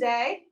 today.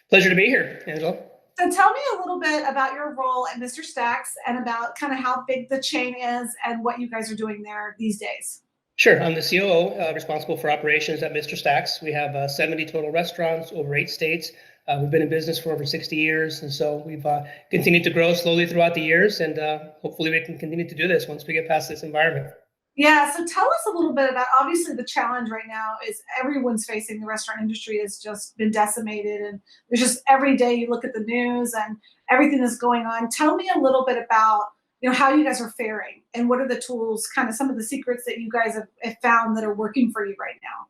Pleasure to be here, Angela. So tell me a little bit about your role at Mr. Stax and about kind of how big the chain is and what you guys are doing there these days. Sure. I'm the COO responsible for operations at Mr. Stax. We have 70 total restaurants, over 8 states. We've been in business for over 60 years, and so we've continued to grow slowly throughout the years, and hopefully we can continue to do this once we get past this environment. Yeah, so tell us a little bit about, obviously the challenge right now is everyone's facing, the restaurant industry has just been decimated, and there's just every day you look at the news and everything that's going on. Tell me a little bit about, how you guys are faring and what are the tools, kind of some of the secrets that you guys have found that are working for you right now.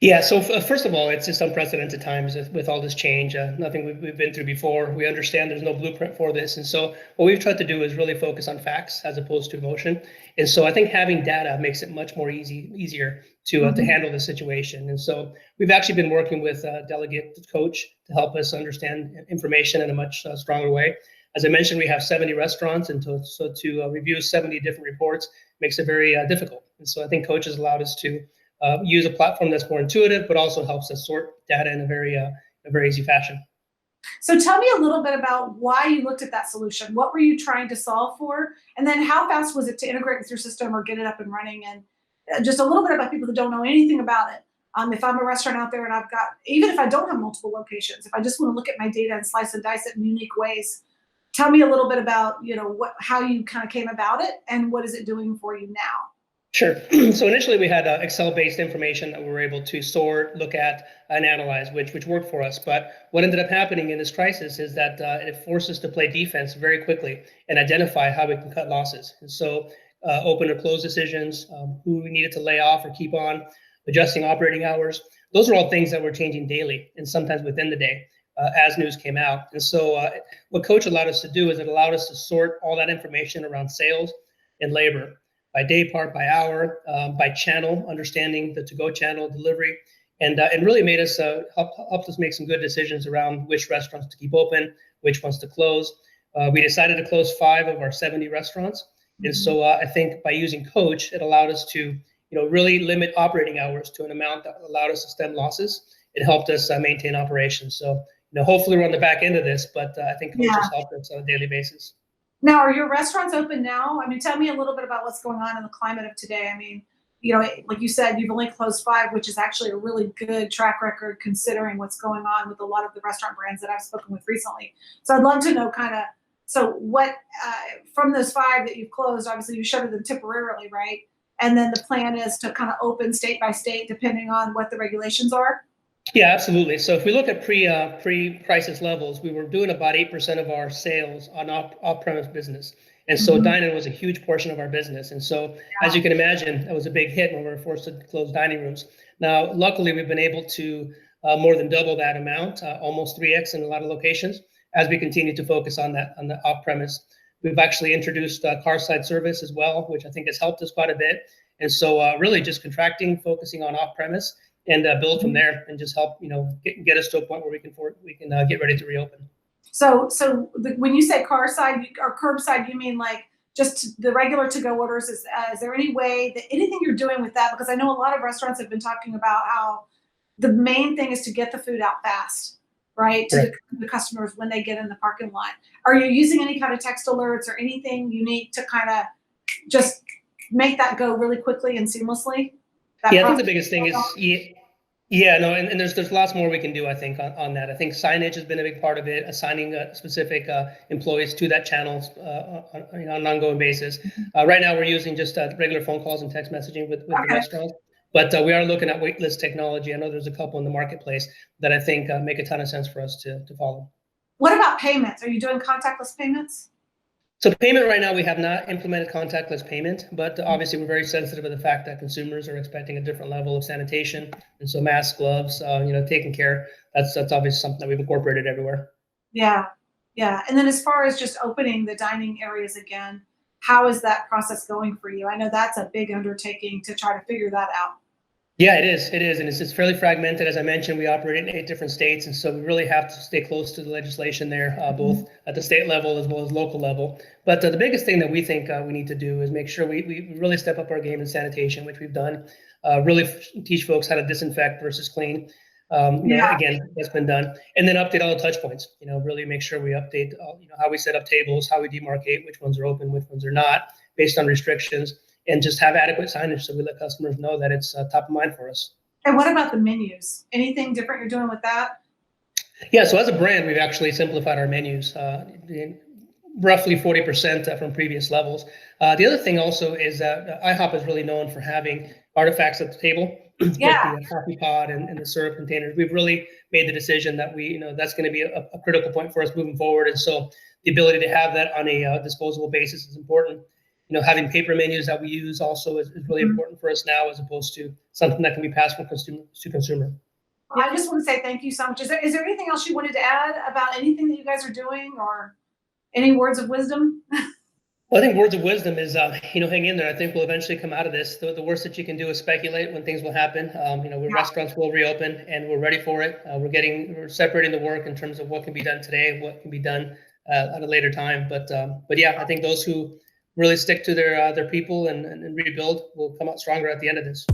Yeah, so first of all, it's just unprecedented times with all this change. Nothing we've been through before. We understand there's no blueprint for this. And so what we've tried to do is really focus on facts as opposed to emotion. And so I think having data makes it much more easier to handle the situation. And so we've actually been working with Delaget Coach to help us understand information in a much stronger way. As I mentioned, we have 70 restaurants, and so to review 70 different reports makes it very difficult. And so I think Coach has allowed us to use a platform that's more intuitive, but also helps us sort data in a very easy fashion. So tell me a little bit about why you looked at that solution. What were you trying to solve for? And then how fast was it to integrate with your system or get it up and running? And just a little bit about people that don't know anything about it. If I'm a restaurant out there and I've got, even if I don't have multiple locations, if I just want to look at my data and slice and dice it in unique ways, tell me a little bit about, how you kind of came about it and what is it doing for you now? Sure. So initially we had Excel-based information that we were able to sort, look at, and analyze, which worked for us. But what ended up happening in this crisis is that it forced us to play defense very quickly and identify how we can cut losses. And so open or close decisions, who we needed to lay off or keep on, adjusting operating hours. Those are all things that were changing daily and sometimes within the day as news came out. And so what Coach allowed us to do is it allowed us to sort all that information around sales and labor, by day part, by hour, by channel, understanding the to-go channel, delivery, and really made us helped us make some good decisions around which restaurants to keep open, which ones to close. We decided to close 5 of our 70 restaurants, and so I think by using Coach, it allowed us to really limit operating hours to an amount that allowed us to stem losses. It helped us maintain operations. So hopefully we're on the back end of this, but I think Coach has helped us on a daily basis. Now, are your restaurants open now? I mean, tell me a little bit about what's going on in the climate of today. I mean, like you said, you've only closed 5, which is actually a really good track record considering what's going on with a lot of the restaurant brands that I've spoken with recently. So I'd love to know so what, from those 5 that you've closed, obviously you shuttered them temporarily, right? And then the plan is to kind of open state by state depending on what the regulations are? Yeah, absolutely. So if we look at pre-crisis levels, we were doing about 8% of our sales on off-premise business. And so dine-in was a huge portion of our business. And so as you can imagine, that was a big hit when we were forced to close dining rooms. Now, luckily, we've been able to more than double that amount, almost 3x in a lot of locations, as we continue to focus on the off-premise. We've actually introduced curbside service as well, which I think has helped us quite a bit. And so really just contracting, focusing on off-premise, and build from there, and just help get us to a point where we can get ready to reopen. So when you say curbside or curbside, you mean like just the regular to-go orders? Is there any way that anything you're doing with that? Because I know a lot of restaurants have been talking about how the main thing is to get the food out fast, right? To the customers when they get in the parking lot. Are you using any kind of text alerts or anything unique to kind of just make that go really quickly and seamlessly? Yeah, I think the biggest thing is and there's lots more we can do, I think, on that. I think signage has been a big part of it, assigning specific employees to that channel on an ongoing basis. Right now, we're using just regular phone calls and text messaging with the restaurants, but we are looking at waitlist technology. I know there's a couple in the marketplace that I think make a ton of sense for us to follow. What about payments? Are you doing contactless payments? So payment right now, we have not implemented contactless payment, but obviously we're very sensitive to the fact that consumers are expecting a different level of sanitation. And so masks, gloves, taking care, that's obviously something that we've incorporated everywhere. Yeah. And then as far as just opening the dining areas again, how is that process going for you? I know that's a big undertaking to try to figure that out. Yeah, it is. And it's fairly fragmented. As I mentioned, we operate in 8 different states. And so we really have to stay close to the legislation there, both at the state level as well as local level. But the biggest thing that we think we need to do is make sure we really step up our game in sanitation, which we've done, really teach folks how to disinfect versus clean. Again, that's been done. And then update all the touch points, really make sure we update, how we set up tables, how we demarcate, which ones are open, which ones are not, based on restrictions, and just have adequate signage so we let customers know that it's top of mind for us. And what about the menus? Anything different you're doing with that? Yeah, so as a brand, we've actually simplified our menus, roughly 40% from previous levels. The other thing also is that IHOP is really known for having artifacts at the table. Yeah. With the coffee pod and the syrup containers. We've really made the decision that that's going to be a critical point for us moving forward. And so the ability to have that on a disposable basis is important. Having paper menus that we use also is really important for us now, as opposed to something that can be passed from consumer to consumer. Well, I just want to say thank you so much. Is there anything else you wanted to add about anything that you guys are doing, or any words of wisdom? Well, I think words of wisdom is, hang in there. I think we'll eventually come out of this. The worst that you can do is speculate when things will happen. Restaurants will reopen, and we're ready for it. We're separating the work in terms of what can be done today, what can be done at a later time. But yeah, I think those who really stick to their people and rebuild will come out stronger at the end of this.